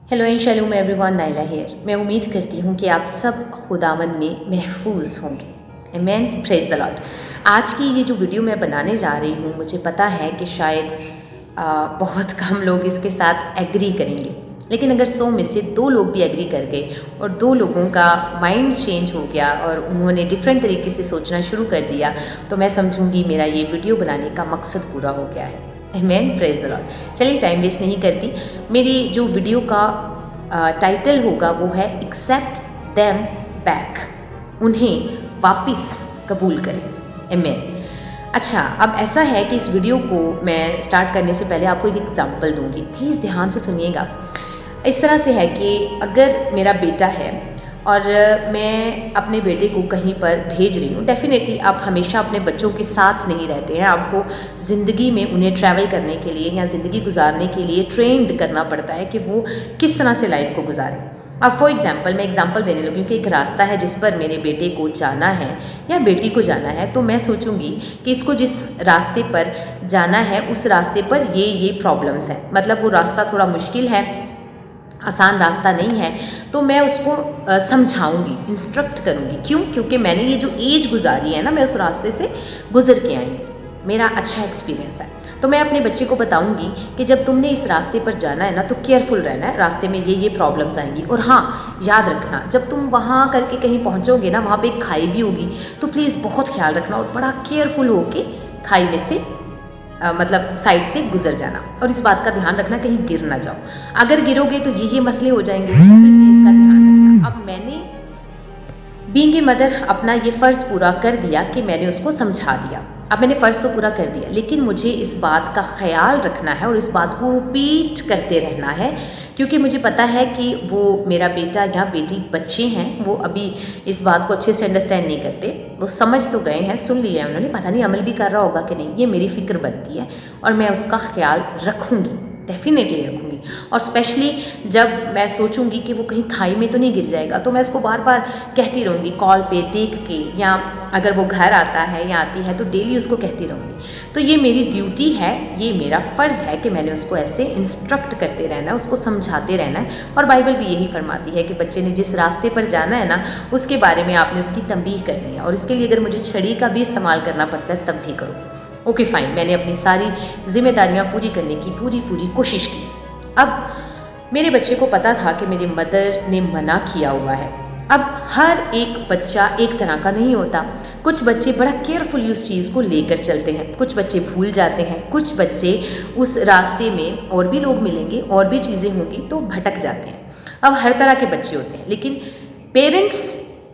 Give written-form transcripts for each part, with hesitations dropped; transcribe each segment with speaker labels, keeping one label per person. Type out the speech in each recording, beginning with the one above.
Speaker 1: Hello and shalom everyone, Naila here. मैं उम्मीद करती हूँ कि आप सब खुदावन में महफूज होंगे। आमीन, प्रेज द लॉर्ड। आज की ये जो वीडियो मैं बनाने जा रही हूँ, मुझे पता है कि शायद बहुत कम लोग इसके साथ एग्री करेंगे, लेकिन अगर 100 में से 2 लोग भी एग्री कर गए और 2 लोगों का माइंड चेंज हो गया और उन्होंने डिफरेंट तरीके से सोचना शुरू कर दिया, तो मैं समझूंगी मेरा ये वीडियो बनाने का मकसद पूरा हो गया है। आमीन, प्रेज द लॉर्ड। चलिए टाइम वेस्ट नहीं करती। मेरी जो वीडियो का टाइटल होगा वो है एक्सेप्ट देम बैक, उन्हें वापस कबूल करें। आमीन। अच्छा, अब ऐसा है कि इस वीडियो को मैं स्टार्ट करने से पहले आपको एक एग्जांपल दूंगी, प्लीज़ ध्यान से सुनिएगा। इस तरह से है कि अगर मेरा बेटा है और मैं अपने बेटे को कहीं पर भेज रही हूँ, डेफिनेटली आप हमेशा अपने बच्चों के साथ नहीं रहते हैं। आपको ज़िंदगी में उन्हें ट्रैवल करने के लिए या ज़िंदगी गुजारने के लिए ट्रेंड करना पड़ता है कि वो किस तरह से लाइफ को गुजारें। अब फॉर एग्जांपल मैं एग्जांपल देने लगी कि एक रास्ता है जिस पर मेरे बेटे को जाना है या बेटी को जाना है, तो मैं सोचूंगी कि इसको जिस रास्ते पर जाना है उस रास्ते पर ये प्रॉब्लम्स हैं। मतलब वो रास्ता थोड़ा मुश्किल है, आसान रास्ता नहीं है, तो मैं उसको समझाऊंगी, इंस्ट्रक्ट करूंगी। क्यों? क्योंकि मैंने ये जो एज गुजारी है ना, मैं उस रास्ते से गुजर के आई हूँ, मेरा अच्छा एक्सपीरियंस है। तो मैं अपने बच्चे को बताऊंगी कि जब तुमने इस रास्ते पर जाना है ना, तो केयरफुल रहना है, रास्ते में ये प्रॉब्लम्स आएंगी। और हाँ, याद रखना, जब तुम वहाँ करके कहीं पहुँचोगे ना, वहाँ पे एक खाई भी होगी, तो प्लीज़ बहुत ख्याल रखना और बड़ा केयरफुल होके खाई में से मतलब साइड से गुजर जाना। और इस बात का ध्यान रखना कहीं गिर ना जाओ, अगर गिरोगे तो ये मसले हो जाएंगे, तो इसलिए इसका ध्यान रखना। अब मैंने बीइंग ए मदर अपना ये फ़र्ज़ पूरा कर दिया कि मैंने उसको समझा दिया। अब मैंने फ़र्ज़ तो पूरा कर दिया, लेकिन मुझे इस बात का ख्याल रखना है और इस बात को रिपीट करते रहना है, क्योंकि मुझे पता है कि वो मेरा बेटा या बेटी बच्चे हैं, वो अभी इस बात को अच्छे से अंडरस्टैंड नहीं करते। वो समझ तो गए हैं, सुन लिया है उन्होंने, पता नहीं अमल भी कर रहा होगा कि नहीं, ये मेरी फ़िक्र बनती है और मैं उसका ख्याल रखूँगी, डेफिनेटली रखूँगी। और स्पेशली जब मैं सोचूंगी कि वो कहीं खाई में तो नहीं गिर जाएगा, तो मैं उसको बार बार कहती रहूँगी, कॉल पे देख के, या अगर वो घर आता है या आती है तो डेली उसको कहती रहूँगी। तो ये मेरी ड्यूटी है, ये मेरा फ़र्ज़ है कि मैंने उसको ऐसे इंस्ट्रक्ट करते रहना है, उसको समझाते रहना है। और बाइबल भी यही फरमाती है कि बच्चे ने जिस रास्ते पर जाना है ना, उसके बारे में आपने उसकी तंबीह करनी है, और इसके लिए अगर मुझे छड़ी का भी इस्तेमाल करना पड़ता है तब भी करो। ओके फाइन, मैंने अपनी सारी जिम्मेदारियाँ पूरी करने की पूरी कोशिश की। अब मेरे बच्चे को पता था कि मेरी मदर ने मना किया हुआ है। अब हर एक बच्चा एक तरह का नहीं होता, कुछ बच्चे बड़ा केयरफुली उस चीज़ को लेकर चलते हैं, कुछ बच्चे भूल जाते हैं, कुछ बच्चे उस रास्ते में और भी लोग मिलेंगे, और भी चीज़ें होंगी, तो भटक जाते हैं। अब हर तरह के बच्चे होते हैं, लेकिन पेरेंट्स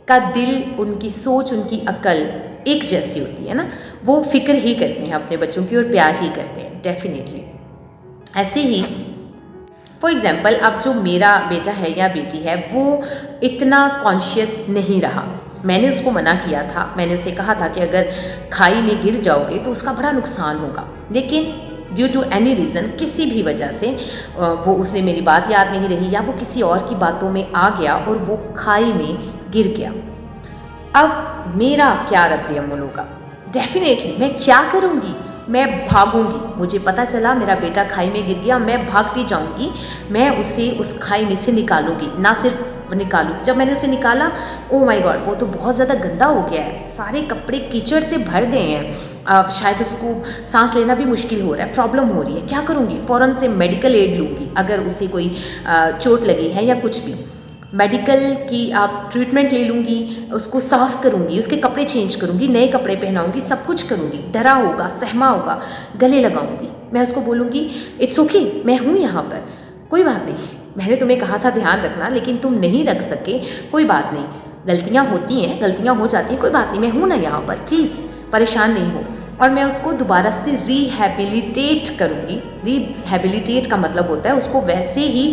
Speaker 1: का दिल, उनकी सोच, उनकी अक्ल एक जैसी होती है ना, वो फिक्र ही करते हैं अपने बच्चों की और प्यार ही करते हैं, डेफिनेटली। ऐसे ही फॉर एग्ज़ाम्पल, अब जो मेरा बेटा है या बेटी है, वो इतना कॉन्शियस नहीं रहा। मैंने उसको मना किया था, मैंने उसे कहा था कि अगर खाई में गिर जाओगे तो उसका बड़ा नुकसान होगा, लेकिन ड्यू टू एनी रीज़न, किसी भी वजह से वो उसने मेरी बात याद नहीं रही या वो किसी और की बातों में आ गया और वो खाई में गिर गया। अब मेरा क्या रद्द अमल होगा? डेफिनेटली मैं क्या करूँगी? मैं भागूंगी। मुझे पता चला मेरा बेटा खाई में गिर गया, मैं भागती जाऊंगी, मैं उसे उस खाई में से निकालूंगी। ना सिर्फ निकालूंगी, जब मैंने उसे निकाला, ओ माय गॉड, वो तो बहुत ज़्यादा गंदा हो गया है, सारे कपड़े कीचड़ से भर गए हैं, अब शायद उसको सांस लेना भी मुश्किल हो रहा है, प्रॉब्लम हो रही है। क्या करूँगी? फ़ौरन से मेडिकल एड लूँगी, अगर उसे कोई चोट लगी है या कुछ भी, मेडिकल की आप ट्रीटमेंट ले लूँगी, उसको साफ़ करूँगी, उसके कपड़े चेंज करूँगी, नए कपड़े पहनाऊँगी, सब कुछ करूँगी। डरा होगा, सहमा होगा, गले लगाऊँगी, मैं उसको बोलूँगी इट्स ओके, मैं हूँ यहाँ पर, कोई बात नहीं, मैंने तुम्हें कहा था ध्यान रखना, लेकिन तुम नहीं रख सके, कोई बात नहीं, गलतियाँ होती हैं, गलतियाँ हो जाती हैं, कोई बात नहीं, मैं हूँ ना यहाँ पर, प्लीज़ परेशान नहीं हो। और मैं उसको दोबारा से रिहैबिलिटेट करूँगी। रिहैबिलिटेट का मतलब होता है उसको वैसे ही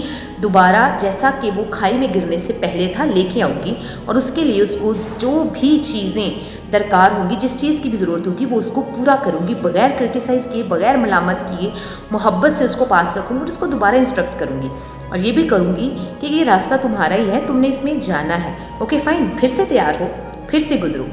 Speaker 1: दोबारा जैसा कि वो खाई में गिरने से पहले था लेके आऊँगी, और उसके लिए उसको जो भी चीज़ें दरकार होंगी, जिस चीज़ की भी ज़रूरत होगी, वो उसको पूरा करूँगी, बगैर क्रिटिसाइज़ किए, बगैर मलामत किए, मोहब्बत से उसको पास रखूँगी और उसको दोबारा इंस्ट्रक्ट करूँगी। और ये भी करूँगी कि ये रास्ता तुम्हारा ही है, तुमने इसमें जाना है, ओके फाइन, फिर से तैयार हो, फिर से गुजरो,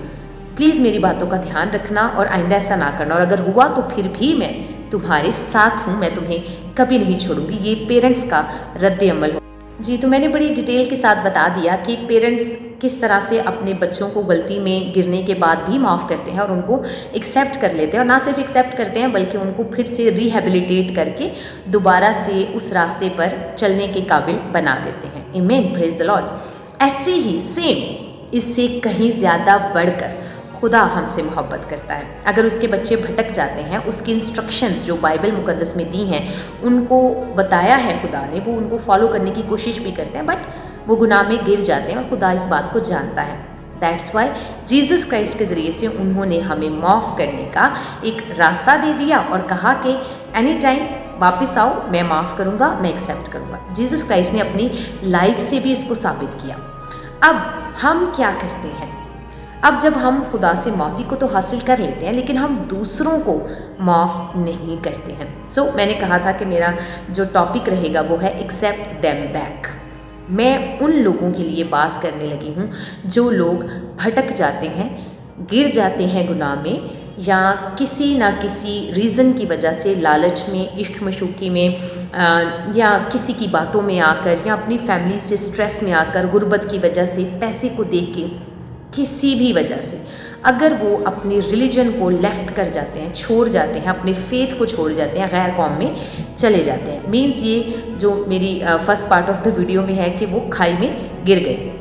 Speaker 1: प्लीज़ मेरी बातों का ध्यान रखना और आइंदा ऐसा ना करना, और अगर हुआ तो फिर भी मैं तुम्हारे साथ हूँ, मैं तुम्हें कभी नहीं छोड़ूंगी। ये पेरेंट्स का रद्द अमल हो। जी, तो मैंने बड़ी डिटेल के साथ बता दिया कि पेरेंट्स किस तरह से अपने बच्चों को गलती में गिरने के बाद भी माफ़ करते हैं और उनको एक्सेप्ट कर लेते हैं, और ना सिर्फ एक्सेप्ट करते हैं बल्कि उनको फिर से रिहेबिलिटेट करके दोबारा से उस रास्ते पर चलने के काबिल बना देते हैं। आमीन, प्रेज द लॉर्ड। ऐसे ही सेम, इससे कहीं ज़्यादा बढ़कर खुदा हमसे मोहब्बत करता है। अगर उसके बच्चे भटक जाते हैं, उसकी इंस्ट्रक्शंस जो बाइबल मुकद्दस में दी हैं उनको बताया है खुदा ने, वो उनको फॉलो करने की कोशिश भी करते हैं, बट वो गुनाह में गिर जाते हैं और खुदा इस बात को जानता है। दैट्स वाई जीसस क्राइस्ट के ज़रिए से उन्होंने हमें माफ़ करने का एक रास्ता दे दिया और कहा कि एनी टाइम वापस आओ, मैं माफ़ करूँगा, मैं एक्सेप्ट करूँगा। जीसस क्राइस्ट ने अपनी लाइफ से भी इसको साबित किया। अब हम क्या करते हैं? अब जब हम खुदा से माफ़ी को तो हासिल कर लेते हैं, लेकिन हम दूसरों को माफ़ नहीं करते हैं। सो मैंने कहा था कि मेरा जो टॉपिक रहेगा वो है एक्सेप्ट देम बैक। मैं उन लोगों के लिए बात करने लगी हूँ जो लोग भटक जाते हैं, गिर जाते हैं गुनाह में, या किसी ना किसी रीज़न की वजह से, लालच में, इश्क मशूकी में, या किसी की बातों में आकर, या अपनी फैमिली से स्ट्रेस में आकर, गुर्बत की वजह से, पैसे को देख के, किसी भी वजह से अगर वो अपनी रिलीजन को लेफ्ट कर जाते हैं, छोड़ जाते हैं, अपने फेथ को छोड़ जाते हैं, गैर कौम में चले जाते हैं। मीन्स ये जो मेरी first part of the video में है कि वो खाई में गिर गए।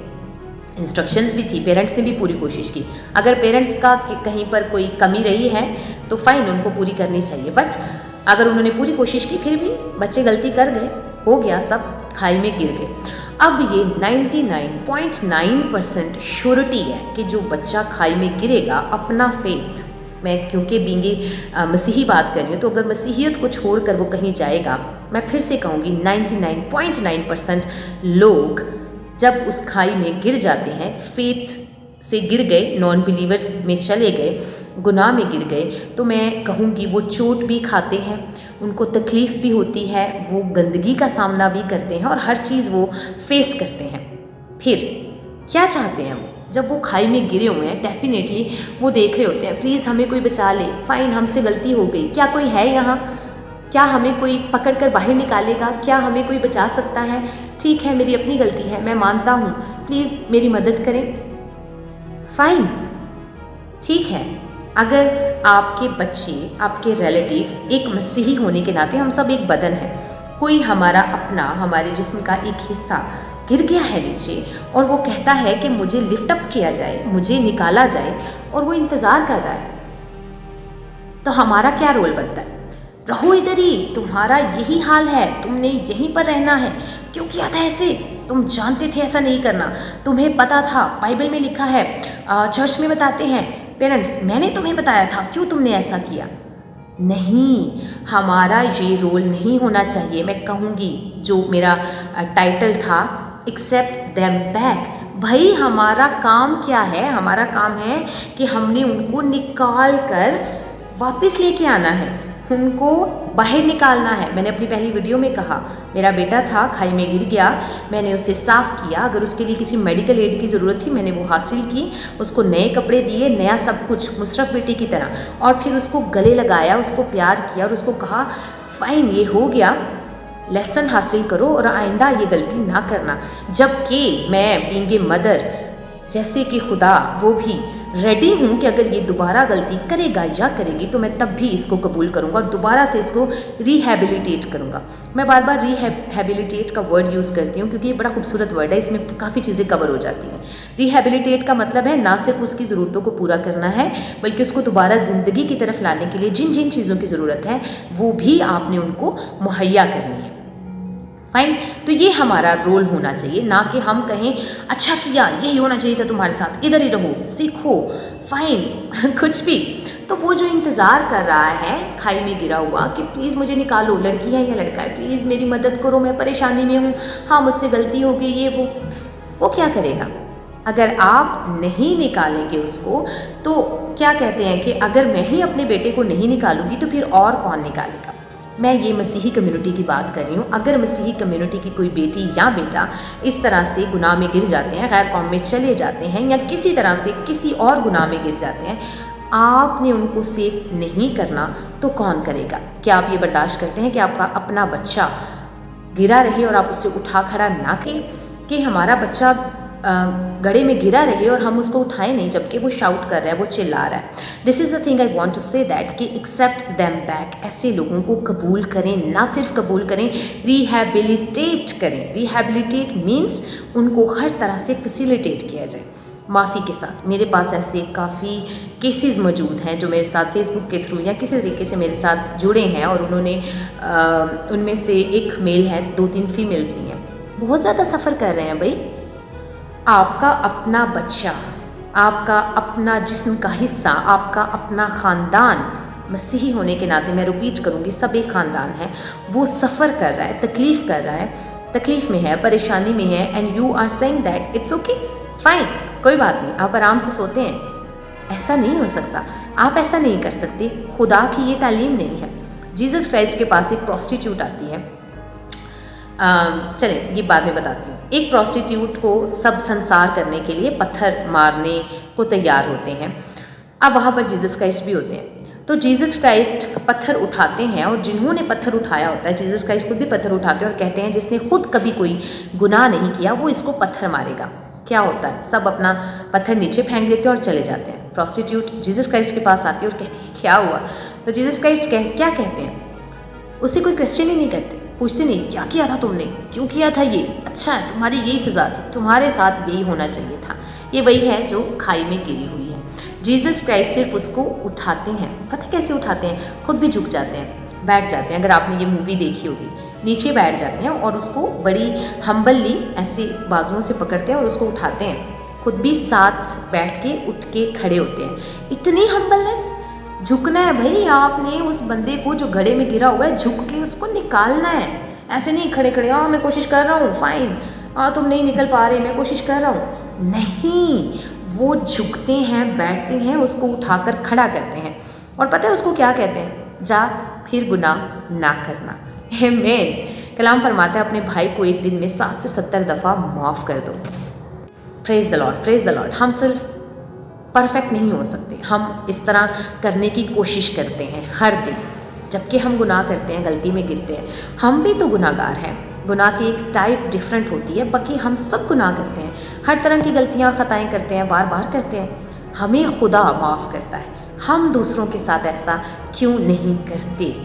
Speaker 1: इंस्ट्रक्शंस भी थी, पेरेंट्स ने भी पूरी कोशिश की। अगर पेरेंट्स का कहीं पर कोई कमी रही है तो फाइन, उनको पूरी करनी चाहिए, बट अगर उन्होंने पूरी कोशिश की फिर भी बच्चे गलती कर गए, हो गया, सब खाई में गिर गए। अब ये 99.9% श्योरिटी है कि जो बच्चा खाई में गिरेगा, अपना फेथ, मैं क्योंकि बींगे मसीही बात कर रही हूँ, तो अगर मसीहियत को छोड़कर वो कहीं जाएगा, मैं फिर से कहूँगी 99.9% लोग जब उस खाई में गिर जाते हैं, फेथ से गिर गए, नॉन बिलीवर्स में चले गए, गुनाह में गिर गए, तो मैं कहूँगी वो चोट भी खाते हैं, उनको तकलीफ़ भी होती है, वो गंदगी का सामना भी करते हैं और हर चीज़ वो फेस करते हैं। फिर क्या चाहते हैं वो? जब वो खाई में गिरे हुए हैं, डेफिनेटली वो देख रहे होते हैं, प्लीज़ हमें कोई बचा ले, फ़ाइन, हमसे गलती हो गई, क्या कोई है यहाँ? क्या हमें कोई पकड़ कर बाहर निकालेगा? क्या हमें कोई बचा सकता है? ठीक है, मेरी अपनी गलती है, मैं मानता हूँ, प्लीज़ मेरी मदद करें। फ़ाइन, ठीक है। अगर आपके बच्चे, आपके रिलेटिव एक मसीही होने के नाते, हम सब एक बदन है, कोई हमारा अपना, हमारे जिस्म का एक हिस्सा गिर गया है नीचे और वो कहता है कि मुझे लिफ्ट अप किया जाए, मुझे निकाला जाए, और वो इंतज़ार कर रहा है, तो हमारा क्या रोल बनता है? रहो इधर ही, तुम्हारा यही हाल है, तुमने यहीं पर रहना है, क्यों किया था ऐसे? तुम जानते थे ऐसा नहीं करना, तुम्हें पता था, बाइबल में लिखा है, चर्च में बताते हैं पेरेंट्स, मैंने तुम्हें बताया था, क्यों तुमने ऐसा किया? नहीं, हमारा ये रोल नहीं होना चाहिए। मैं कहूँगी जो मेरा टाइटल था, एक्सेप्ट देम बैक। भाई हमारा काम क्या है? हमारा काम है कि हमने उनको निकाल कर वापस लेके आना है, उनको बाहर निकालना है। मैंने अपनी पहली वीडियो में कहा, मेरा बेटा था, खाई में गिर गया, मैंने उसे साफ़ किया, अगर उसके लिए किसी मेडिकल एड की ज़रूरत थी मैंने वो हासिल की, उसको नए कपड़े दिए, नया सब कुछ, मुशर्रफ बेटी की तरह, और फिर उसको गले लगाया, उसको प्यार किया और उसको कहा फ़ाइन, ये हो गया, लेसन हासिल करो और आइंदा ये गलती ना करना। जबकि मैं बीइंग ए मदर, जैसे कि खुदा, वो भी रेडी हूँ कि अगर ये दोबारा गलती करेगा या करेगी तो मैं तब भी इसको कबूल करूँगा और दोबारा से इसको रिहेबिलिटेट करूँगा। मैं बार बार रिहेबिलिटेट का वर्ड यूज़ करती हूँ क्योंकि ये बड़ा खूबसूरत वर्ड है, इसमें काफ़ी चीज़ें कवर हो जाती हैं। रिहेबिलिटेट का मतलब है ना सिर्फ उसकी ज़रूरतों को पूरा करना है, बल्कि उसको दोबारा ज़िंदगी की तरफ लाने के लिए जिन जिन चीज़ों की ज़रूरत है वो भी आपने उनको मुहैया करनी है। फाइन, तो ये हमारा रोल होना चाहिए, ना कि हम कहें अच्छा किया, यही होना चाहिए था तुम्हारे साथ, इधर ही रहो, सीखो, फाइन कुछ भी। तो वो जो इंतज़ार कर रहा है खाई में गिरा हुआ कि प्लीज़ मुझे निकालो, लड़की है या लड़का है, प्लीज़ मेरी मदद करो, मैं परेशानी में हूँ, हाँ मुझसे गलती हो गई, ये वो क्या करेगा? अगर आप नहीं निकालेंगे उसको, तो क्या कहते हैं कि अगर मैं ही अपने बेटे को नहीं निकालूंगी तो फिर और कौन निकालेगा? मैं ये मसीही कम्युनिटी की बात कर रही हूँ। अगर मसीही कम्युनिटी की कोई बेटी या बेटा इस तरह से गुनाह में गिर जाते हैं, गैर कौम में चले जाते हैं, या किसी तरह से किसी और गुनाह में गिर जाते हैं, आपने उनको सेफ नहीं करना तो कौन करेगा? क्या आप ये बर्दाश्त करते हैं कि आपका अपना बच्चा गिरा रहे और आप उसे उठा खड़ा ना करें, कि हमारा बच्चा गड्ढे में गिरा रहे और हम उसको उठाएं नहीं, जबकि वो शाउट कर रहा है, वो चिल्ला रहा है। This is the thing I want to say that कि एक्सेप्ट देम बैक, ऐसे लोगों को कबूल करें, ना सिर्फ कबूल करें, रिहैबिलिटेट करें। रिहैबिलिटेट मीन्स उनको हर तरह से फैसिलिटेट किया जाए माफ़ी के साथ। मेरे पास ऐसे काफ़ी केसेस मौजूद हैं जो मेरे साथ फेसबुक के थ्रू या किसी तरीके से मेरे साथ जुड़े हैं, और उन्होंने उनमें से एक मेल है, 2-3 फीमेल्स भी हैं, बहुत ज़्यादा सफ़र कर रहे हैं। भाई आपका अपना बच्चा, आपका अपना जिस्म का हिस्सा, आपका अपना ख़ानदान, मसीही होने के नाते मैं रिपीट करूँगी, सब एक ख़ानदान है, वो सफ़र कर रहा है, तकलीफ़ कर रहा है, तकलीफ़ में है, परेशानी में है, and you are saying that it's okay, fine, कोई बात नहीं, आप आराम से सोते हैं। ऐसा नहीं हो सकता, आप ऐसा नहीं कर सकते। खुदा की ये तालीम नहीं है। जीसस क्राइस्ट के पास एक प्रोस्टिट्यूट आती है, चलें ये बाद में बताती हूँ। एक प्रोस्टिट्यूट को सब संसार करने के लिए पत्थर मारने को तैयार होते हैं। अब वहाँ पर जीसस क्राइस्ट भी होते हैं, तो जीसस क्राइस्ट पत्थर उठाते हैं, और जिन्होंने पत्थर उठाया होता है, जीसस क्राइस्ट खुद भी पत्थर उठाते हैं और कहते हैं जिसने खुद कभी कोई गुनाह नहीं किया वो इसको पत्थर मारेगा। क्या होता है, सब अपना पत्थर नीचे फेंक देते हैं और चले जाते हैं। प्रोस्टिट्यूट जीसस क्राइस्ट के पास आती है और कहती है क्या हुआ, तो जीसस क्राइस्ट क्या कहते हैं, उससे कोई क्वेश्चन ही नहीं करते, पूछते नहीं क्या किया था तुमने, क्यों किया था ये, अच्छा है तुम्हारी यही सज़ा थी, तुम्हारे साथ यही होना चाहिए था। ये वही है जो खाई में गिरी हुई है। जीसस क्राइस्ट सिर्फ उसको उठाते हैं। पता कैसे उठाते हैं, खुद भी झुक जाते हैं, बैठ जाते हैं। अगर आपने ये मूवी देखी होगी, नीचे बैठ जाते हैं और उसको बड़ी हम्बली ऐसे बाजुओं से पकड़ते हैं और उसको उठाते हैं। खुद भी साथ बैठ के उठ के खड़े होते हैं। इतनी हम्बलनेस, झुकना है भाई आपने उस बंदे को जो गड्ढे में गिरा हुआ है, झुक के उसको निकालना है। ऐसे नहीं खड़े खड़े मैं कोशिश कर रहा हूँ, फाइन, तुम नहीं निकल पा रहे, मैं कोशिश कर रहा हूँ, नहीं, वो झुकते हैं, बैठते हैं, उसको उठाकर खड़ा करते हैं। और पता है उसको क्या कहते हैं, जा फिर गुनाह ना करना। आमीन। कलाम फरमाता है अपने भाई को एक दिन में 7 से 70 दफ़ा माफ़ कर दो। Praise the Lord, praise the Lord. हम सिर्फ परफेक्ट नहीं हो सकते, हम इस तरह करने की कोशिश करते हैं हर दिन, जबकि हम गुनाह करते हैं, गलती में गिरते हैं। हम भी तो गुनाहगार हैं, गुनाह की एक टाइप डिफरेंट होती है, बाकी हम सब गुनाह करते हैं, हर तरह की गलतियाँ ख़ताएँ करते हैं, बार बार करते हैं। हमें खुदा माफ़ करता है, हम दूसरों के साथ ऐसा क्यों नहीं करते?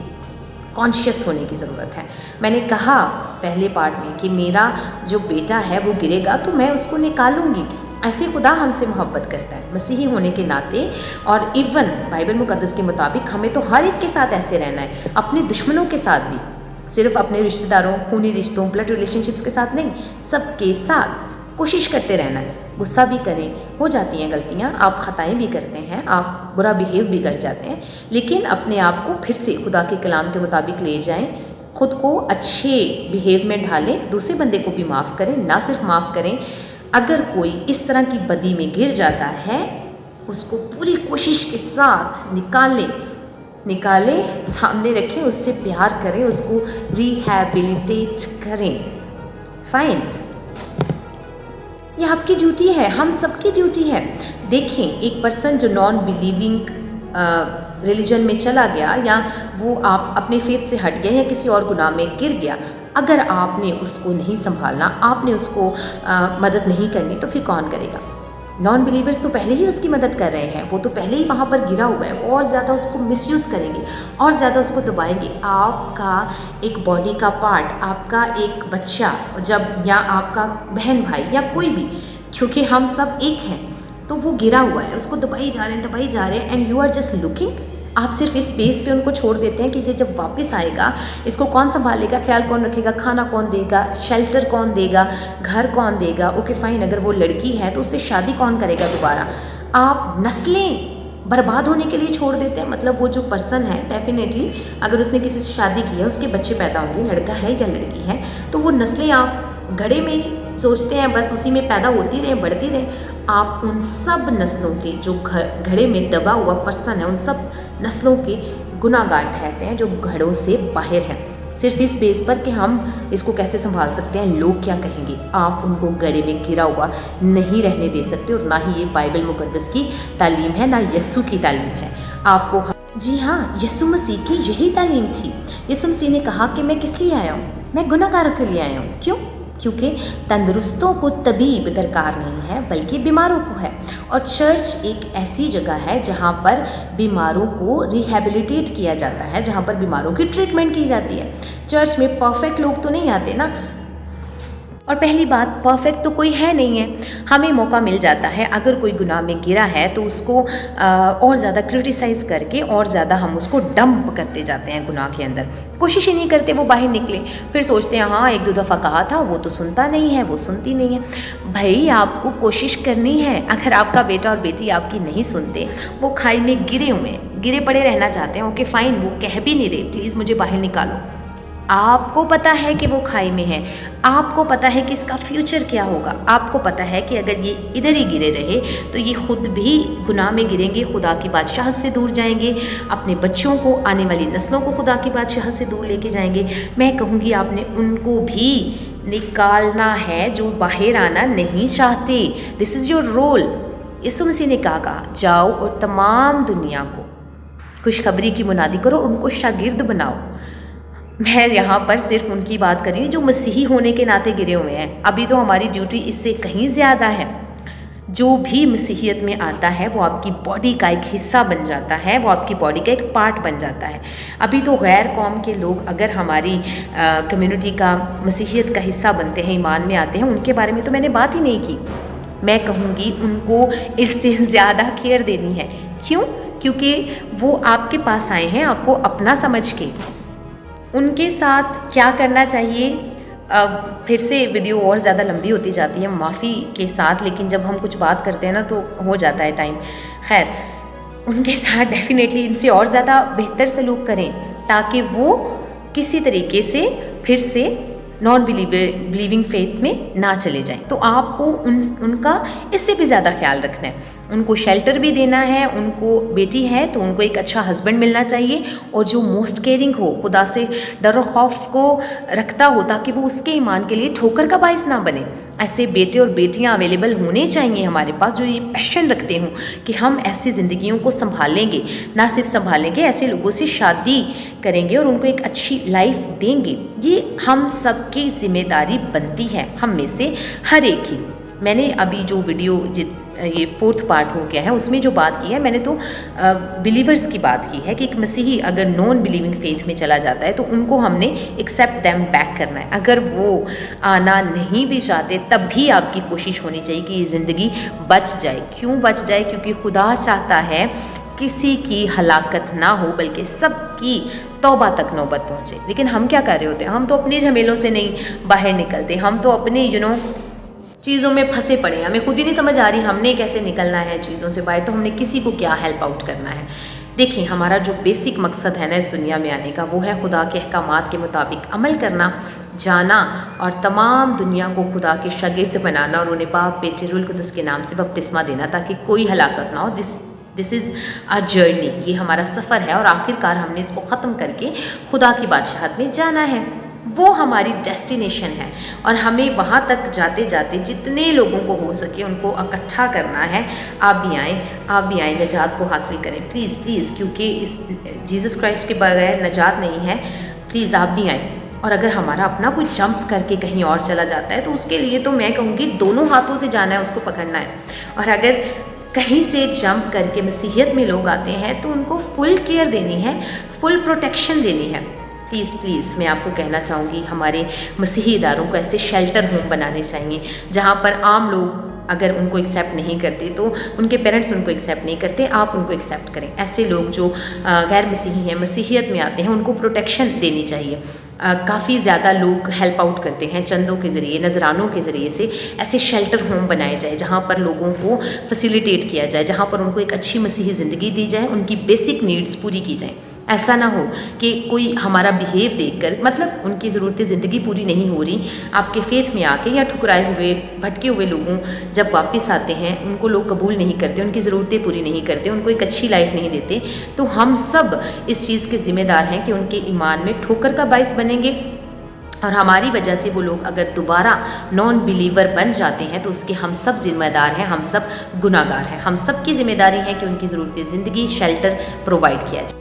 Speaker 1: कॉन्शियस होने की ज़रूरत है। मैंने कहा पहले पार्ट में कि मेरा जो बेटा है वो गिरेगा तो मैं उसको निकालूंगी। ऐसे खुदा हमसे मोहब्बत करता है मसीही होने के नाते, और इवन बाइबल मुकद्दस के मुताबिक हमें तो हर एक के साथ ऐसे रहना है, अपने दुश्मनों के साथ भी, सिर्फ अपने रिश्तेदारों, खूनी रिश्तों, ब्लड रिलेशनशिप्स के साथ नहीं, सबके साथ कोशिश करते रहना है। गुस्सा भी करें, हो जाती हैं गलतियाँ, आप ख़ताएँ भी करते हैं, आप बुरा बिहेव भी कर जाते हैं, लेकिन अपने आप को फिर से खुदा के कलाम के मुताबिक ले जाएं, खुद को अच्छे बिहेव में ढालें, दूसरे बंदे को भी माफ़ करें। ना सिर्फ माफ़ करें, अगर कोई इस तरह की बदी में गिर जाता है उसको पूरी कोशिश के साथ निकालें, सामने रखें, उससे प्यार करें, उसको रिहैबिलिटेट करें। फाइन, ये आपकी ड्यूटी है, हम सबकी ड्यूटी है। देखें, एक पर्सन जो नॉन बिलीविंग रिलीजन में चला गया, या वो आप अपने फेथ से हट गया, या किसी और गुनाह में गिर गया, अगर आपने उसको नहीं संभालना, आपने उसको मदद नहीं करनी, तो फिर कौन करेगा? नॉन बिलीवर्स तो पहले ही उसकी मदद कर रहे हैं, वो तो पहले ही वहाँ पर गिरा हुआ है, और ज़्यादा उसको मिसयूज़ करेंगे, और ज़्यादा उसको दबाएंगे। आपका एक बॉडी का पार्ट, आपका एक बच्चा जब, या आपका बहन भाई, या कोई भी, क्योंकि हम सब एक हैं, तो वो गिरा हुआ है, उसको दबाई जा रहे हैं, and you are just looking. आप सिर्फ इस बेस पे उनको छोड़ देते हैं कि ये जब वापस आएगा इसको कौन संभालेगा, ख्याल कौन रखेगा, खाना कौन देगा, शेल्टर कौन देगा, घर कौन देगा। ओके फाइन, अगर वो लड़की है तो उससे शादी कौन करेगा दोबारा? आप नस्लें बर्बाद होने के लिए छोड़ देते हैं। मतलब वो जो पर्सन है, डेफिनेटली अगर उसने किसी से शादी की है, उसके बच्चे पैदा होंगे, लड़का है या लड़की है, तो वो नस्लें आप घड़े में ही सोचते हैं, बस उसी में पैदा होती रहे, बढ़ती रहे। आप उन सब नस्लों के जो घड़े में दबा हुआ पर्सन है, उन सब नस्लों के गुनाहगार ठहरते हैं जो घड़ों से बाहर हैं, सिर्फ इस बेस पर कि हम इसको कैसे संभाल सकते हैं, लोग क्या कहेंगे। आप उनको गड़े में गिरा हुआ नहीं रहने दे सकते, और ना ही ये बाइबल मुकद्दस की तालीम है, ना यस्सु की तालीम है। आपको जी हाँ, यस्सु मसीह की यही तालीम थी। यस्सु मसीह ने कहा कि मैं किस लिए आया हूँ, मैं गुनाहगारों के लिए आया हूँ। क्यों? क्योंकि तंदुरुस्तों को तबीब दरकार नहीं है बल्कि बीमारों को है। और चर्च एक ऐसी जगह है जहाँ पर बीमारों को रिहेबिलिटेट किया जाता है, जहाँ पर बीमारों की ट्रीटमेंट की जाती है। चर्च में परफेक्ट लोग तो नहीं आते ना। और पहली बात, परफेक्ट तो कोई है नहीं है। हमें मौका मिल जाता है, अगर कोई गुनाह में गिरा है तो उसको और ज़्यादा क्रिटिसाइज़ करके और ज़्यादा हम उसको डंप करते जाते हैं गुनाह के अंदर। कोशिश ही नहीं करते वो बाहर निकले। फिर सोचते हैं हाँ 1-2 दफ़ा कहा था, वो तो सुनता नहीं है, वो सुनती नहीं है। भाई आपको कोशिश करनी है। अगर आपका बेटा और बेटी आपकी नहीं सुनते, वो खाई में गिरे हुए हैं, गिरे पड़े रहना चाहते हैं, ओके फाइन, वो कह भी नहीं रहे प्लीज़ मुझे बाहर निकालो। आपको पता है कि वो खाई में है, आपको पता है कि इसका फ्यूचर क्या होगा, आपको पता है कि अगर ये इधर ही गिरे रहे तो ये खुद भी गुनाह में गिरेंगे, खुदा की बादशाहत से दूर जाएंगे, अपने बच्चों को, आने वाली नस्लों को खुदा की बादशाहत से दूर लेके जाएंगे। मैं कहूँगी आपने उनको भी निकालना है जो बाहर आना नहीं चाहते। This is your role. यीशु मसीह ने कहा जाओ और तमाम दुनिया को खुशखबरी की मुनादी करो, उनको शागिर्द बनाओ। मैं यहाँ पर सिर्फ उनकी बात कर रही हूँ जो मसीही होने के नाते गिरे हुए हैं। अभी तो हमारी ड्यूटी इससे कहीं ज़्यादा है। जो भी मसीहियत में आता है वो आपकी बॉडी का एक हिस्सा बन जाता है, वो आपकी बॉडी का एक पार्ट बन जाता है। अभी तो गैर कौम के लोग अगर हमारी कम्युनिटी का मसीहियत का हिस्सा बनते हैं, ईमान में आते हैं, उनके बारे में तो मैंने बात ही नहीं की। मैं कहूँगी उनको इससे ज़्यादा केयर देनी है। क्यों? क्योंकि वो आपके पास आए हैं आपको अपना समझ के। उनके साथ क्या करना चाहिए, फिर से वीडियो और ज़्यादा लंबी होती जाती है माफ़ी के साथ, लेकिन जब हम कुछ बात करते हैं ना तो हो जाता है टाइम। खैर, उनके साथ डेफिनेटली इनसे और ज़्यादा बेहतर सलूक करें ताकि वो किसी तरीके से फिर से नॉन बिलीविंग फेथ में ना चले जाएं। तो आपको उनका इससे भी ज़्यादा ख्याल रखना है, उनको शेल्टर भी देना है। उनको बेटी है तो उनको एक अच्छा हस्बैंड मिलना चाहिए और जो मोस्ट केयरिंग हो, खुदा से डर और खौफ को रखता हो ताकि वो उसके ईमान के लिए ठोकर का बाइस ना बने। ऐसे बेटे और बेटियां अवेलेबल होने चाहिए हमारे पास जो ये पैशन रखते हों कि हम ऐसी ज़िंदगियों को संभालेंगे, ना सिर्फ संभालेंगे, ऐसे लोगों से शादी करेंगे और उनको एक अच्छी लाइफ देंगे। ये हम सबकी जिम्मेदारी बनती है, हम में से हर एक की। मैंने अभी जो वीडियो ये 4th पार्ट हो गया है उसमें जो बात की है, मैंने तो बिलीवर्स की बात की है कि एक मसीही अगर नॉन बिलीविंग फेथ में चला जाता है तो उनको हमने एक्सेप्ट देम बैक करना है। अगर वो आना नहीं भी चाहते तब भी आपकी कोशिश होनी चाहिए कि ये ज़िंदगी बच जाए। क्यों बच जाए? क्योंकि खुदा चाहता है किसी की हलाकत ना हो बल्कि सबकी तौबा तक नौबत पहुँचे। लेकिन हम क्या कर रहे होते हैं? हम तो अपने झमेलों से नहीं बाहर निकलते, हम तो अपने चीज़ों में फंसे पड़े हैं। हमें खुद ही नहीं समझ आ रही हमने कैसे निकलना है चीज़ों से बाहर, तो हमने किसी को क्या हेल्प आउट करना है। देखिए, हमारा जो बेसिक मकसद है ना इस दुनिया में आने का, वो है खुदा के अहकामात के मुताबिक अमल करना, जाना और तमाम दुनिया को खुदा के शागिर्द बनाना और उन्हें बाप बेटे रूह कुद्दूस के नाम से बपतिस्मा देना ताकि कोई हलाकत ना हो। दिस इज़ अ जर्नी, ये हमारा सफ़र है और आखिरकार हमने इसको ख़त्म करके खुदा की बादशाहत में जाना है। वो हमारी डेस्टिनेशन है और हमें वहाँ तक जाते जाते जितने लोगों को हो सके उनको इकट्ठा करना है। आप भी आएँ, नजात को हासिल करें प्लीज़ प्लीज़, क्योंकि इस जीसस क्राइस्ट के बगैर नजात नहीं है। प्लीज़ आप भी आएँ। और अगर हमारा अपना कोई जंप करके कहीं और चला जाता है तो उसके लिए तो मैं कहूँगी दोनों हाथों से जाना है, उसको पकड़ना है। और अगर कहीं से जंप करके मसीहियत में लोग आते हैं तो उनको फुल केयर देनी है, फुल प्रोटेक्शन देनी है। प्लीज़ मैं आपको कहना चाहूँगी हमारे मसीही इदारों को ऐसे शेल्टर होम बनाने चाहिए जहाँ पर आम लोग अगर उनको एक्सेप्ट नहीं करते तो उनके पेरेंट्स उनको एक्सेप्ट नहीं करते, आप उनको एक्सेप्ट करें। ऐसे लोग जो गैर मसीही हैं, मसीहियत में आते हैं, उनको प्रोटेक्शन देनी चाहिए। काफ़ी ज़्यादा लोग हेल्प आउट करते हैं चंदों के ज़रिए, नजरानों के ज़रिए से। ऐसे शेल्टर होम बनाए जाए जहाँ पर लोगों को फैसिलिटेट किया जाए, जहाँ पर उनको एक अच्छी मसीही ज़िंदगी दी जाए, उनकी बेसिक नीड्स पूरी की जाए। ऐसा ना हो कि कोई हमारा बिहेव देखकर, मतलब उनकी ज़रूरतें ज़िंदगी पूरी नहीं हो रही, आपके फेथ में आके या ठुकराए हुए भटके हुए लोगों जब वापस आते हैं उनको लोग कबूल नहीं करते, उनकी ज़रूरतें पूरी नहीं करते, उनको एक अच्छी लाइफ नहीं देते। तो हम सब इस चीज़ के ज़िम्मेदार हैं कि उनके ईमान में ठोकर का बाइस बनेंगे और हमारी वजह से वो लोग अगर दोबारा नॉन बिलीवर बन जाते हैं तो उसके हम सब जिम्मेदार हैं, हम सब गुनाहगार हैं। हम सब की जिम्मेदारी है कि उनकी ज़रूरतें ज़िंदगी शेल्टर प्रोवाइड किया जाए।